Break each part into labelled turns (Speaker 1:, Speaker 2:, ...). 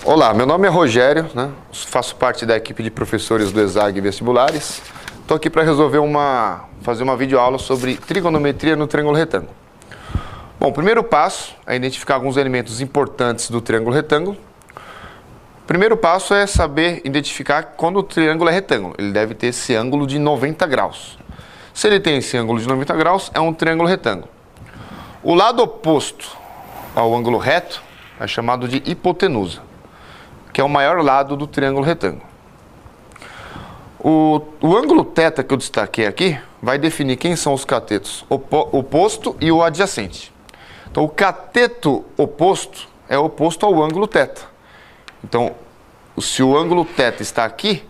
Speaker 1: Olá, meu nome é Rogério, né? Faço parte da equipe de professores do ESAG Vestibulares. Estou aqui para fazer uma videoaula sobre trigonometria no triângulo retângulo. Bom, o primeiro passo é identificar alguns elementos importantes do triângulo retângulo. O primeiro passo é saber identificar quando o triângulo é retângulo. Ele deve ter esse ângulo de 90 graus. Se ele tem esse ângulo de 90 graus, é um triângulo retângulo. O lado oposto ao ângulo reto é chamado de hipotenusa, que é o maior lado do triângulo retângulo. O ângulo θ que eu destaquei aqui vai definir quem são os catetos oposto e o adjacente. Então, o cateto oposto é oposto ao ângulo θ. Então, se o ângulo θ está aqui,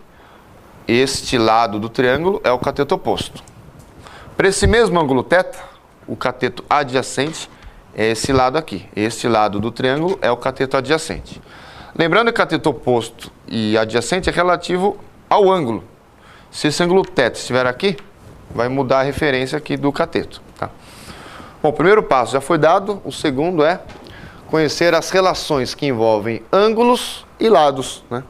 Speaker 1: este lado do triângulo é o cateto oposto. Para esse mesmo ângulo θ, o cateto adjacente é esse lado aqui. Este lado do triângulo é o cateto adjacente. Lembrando que cateto oposto e adjacente é relativo ao ângulo. Se esse ângulo θ estiver aqui, vai mudar a referência aqui do cateto. Tá? Bom, o primeiro passo já foi dado. O segundo é conhecer as relações que envolvem ângulos e lados, né?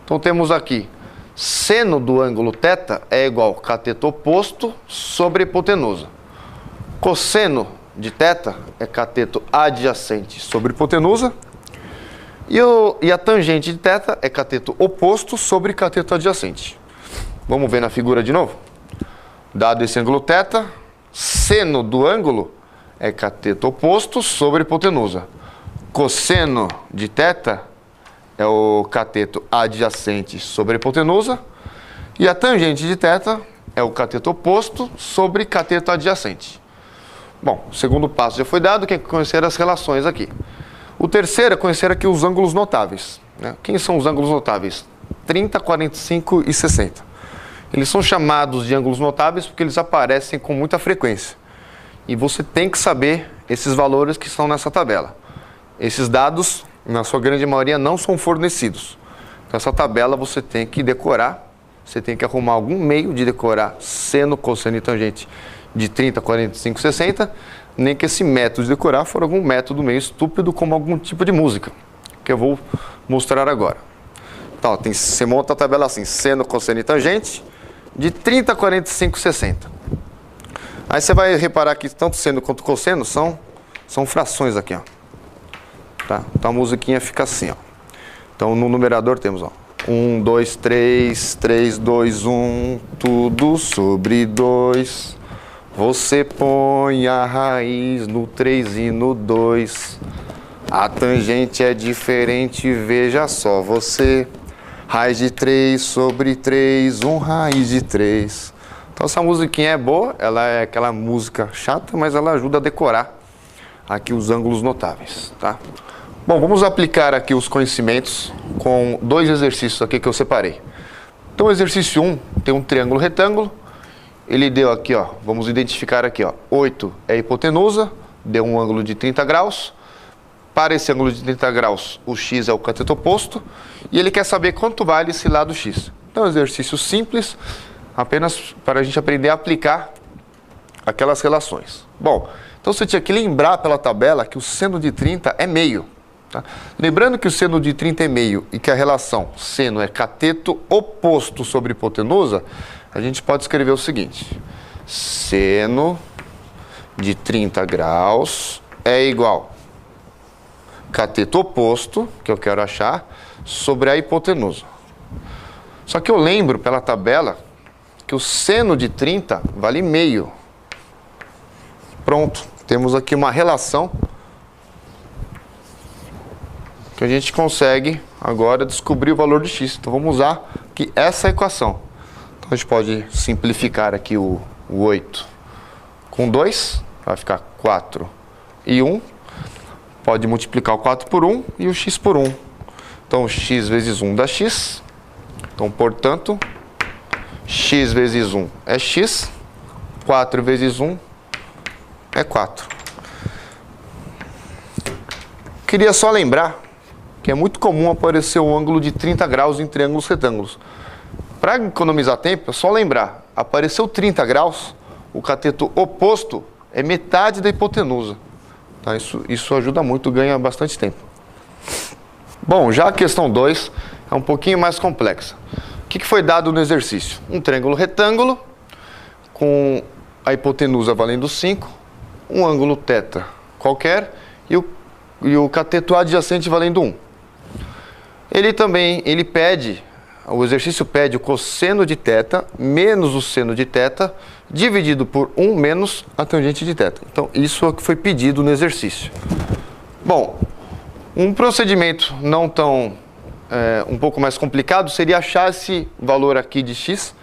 Speaker 1: Então temos aqui, seno do ângulo θ é igual a cateto oposto sobre hipotenusa. Cosseno de θ é cateto adjacente sobre hipotenusa. E a tangente de θ é cateto oposto sobre cateto adjacente. Vamos ver na figura de novo? Dado esse ângulo θ, seno do ângulo é cateto oposto sobre hipotenusa. Cosseno de θ é o cateto adjacente sobre hipotenusa. E a tangente de θ é o cateto oposto sobre cateto adjacente. Bom, o segundo passo já foi dado, que é conhecer as relações aqui. O terceiro é conhecer aqui os ângulos notáveis, né? Quem são os ângulos notáveis? 30, 45 e 60. Eles são chamados de ângulos notáveis porque eles aparecem com muita frequência. E você tem que saber esses valores que estão nessa tabela. Esses dados, na sua grande maioria, não são fornecidos. Então, essa tabela você tem que decorar. Você tem que arrumar algum meio de decorar seno, cosseno e tangente de 30, 45 e 60. Nem que esse método de decorar for algum método meio estúpido, como algum tipo de música, que eu vou mostrar agora. Então, você monta a tabela assim, seno, cosseno e tangente, de 30, 45 e 60. Aí você vai reparar que tanto seno quanto cosseno são frações aqui, ó. Tá? Então a musiquinha fica assim, ó. Então no numerador temos, ó, 1, 2, 3, 3, 2, 1, tudo sobre 2. Você põe a raiz no 3 e no 2. A tangente é diferente, veja só você. Raiz de 3 sobre 3, 1 raiz de 3. Então essa musiquinha é boa, ela é aquela música chata, mas ela ajuda a decorar aqui os ângulos notáveis, tá? Bom, vamos aplicar aqui os conhecimentos com dois exercícios aqui que eu separei. Então o exercício 1 tem um triângulo retângulo. Ele deu aqui, ó, vamos identificar aqui, ó, 8 é hipotenusa, deu um ângulo de 30 graus. Para esse ângulo de 30 graus, o x é o cateto oposto. E ele quer saber quanto vale esse lado x. Então, exercício simples, apenas para a gente aprender a aplicar aquelas relações. Bom, então você tinha que lembrar pela tabela que o seno de 30 é meio. Tá? Lembrando que o seno de 30 é meio e que a relação seno é cateto oposto sobre hipotenusa, a gente pode escrever o seguinte: seno de 30 graus é igual cateto oposto, que eu quero achar, sobre a hipotenusa. Só que eu lembro pela tabela que o seno de 30 vale meio. Pronto, temos aqui uma relação que a gente consegue agora descobrir o valor de x. Então vamos usar aqui essa equação. Então a gente pode simplificar aqui o 8 com 2, vai ficar 4 e 1. Pode multiplicar o 4 por 1 e o x por 1. Então x vezes 1 dá x. Então, portanto, x vezes 1 é x. 4 vezes 1 é 4. Queria só lembrar que é muito comum aparecer um ângulo de 30 graus em triângulos retângulos. Para economizar tempo, é só lembrar. Apareceu 30 graus, o cateto oposto é metade da hipotenusa. Tá? Isso ajuda muito, ganha bastante tempo. Bom, já a questão 2 é um pouquinho mais complexa. O que foi dado no exercício? Um triângulo retângulo com a hipotenusa valendo 5, um ângulo θ qualquer e o cateto adjacente valendo 1. O exercício pede o cosseno de θ menos o seno de θ dividido por 1 menos a tangente de θ. Então, isso é o que foi pedido no exercício. Bom, um procedimento não tão, um pouco mais complicado seria achar esse valor aqui de x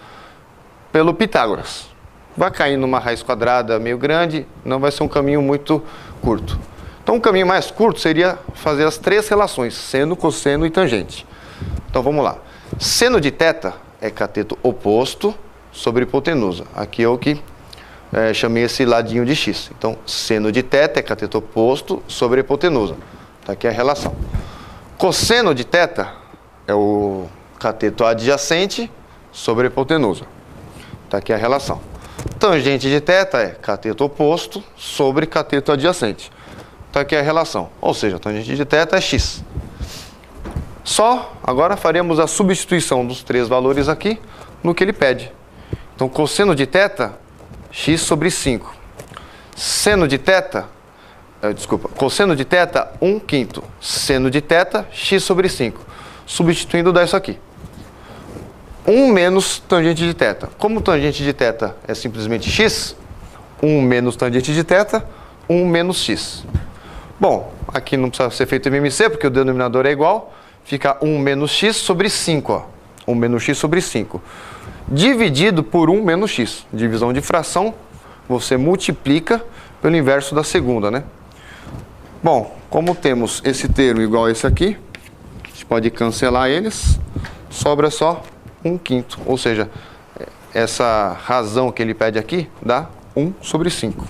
Speaker 1: pelo Pitágoras. Vai cair numa raiz quadrada meio grande, não vai ser um caminho muito curto. Então, um caminho mais curto seria fazer as três relações, seno, cosseno e tangente. Então, vamos lá. Seno de θ é cateto oposto sobre hipotenusa. Aqui é o que chamei esse ladinho de x. Então, seno de θ é cateto oposto sobre hipotenusa. Está aqui a relação. Cosseno de θ é o cateto adjacente sobre hipotenusa. Está aqui a relação. Tangente de θ é cateto oposto sobre cateto adjacente. Está aqui a relação. Ou seja, tangente de θ é x. Agora faremos a substituição dos três valores aqui no que ele pede. Então, cosseno de θ, x sobre 5. Seno de θ, cosseno de θ, 1/5. Seno de θ, x sobre 5. Substituindo dá isso aqui. 1 menos tangente de θ. Como tangente de θ é simplesmente x, 1 menos tangente de θ, 1 menos x. Bom, aqui não precisa ser feito MMC, porque o denominador é igual. Fica 1 menos x sobre 5. Ó. 1 menos x sobre 5. Dividido por 1 menos x. Divisão de fração, você multiplica pelo inverso da segunda, né? Bom, como temos esse termo igual a esse aqui, a gente pode cancelar eles. Sobra só 1/5. Ou seja, essa razão que ele pede aqui dá 1 sobre 5.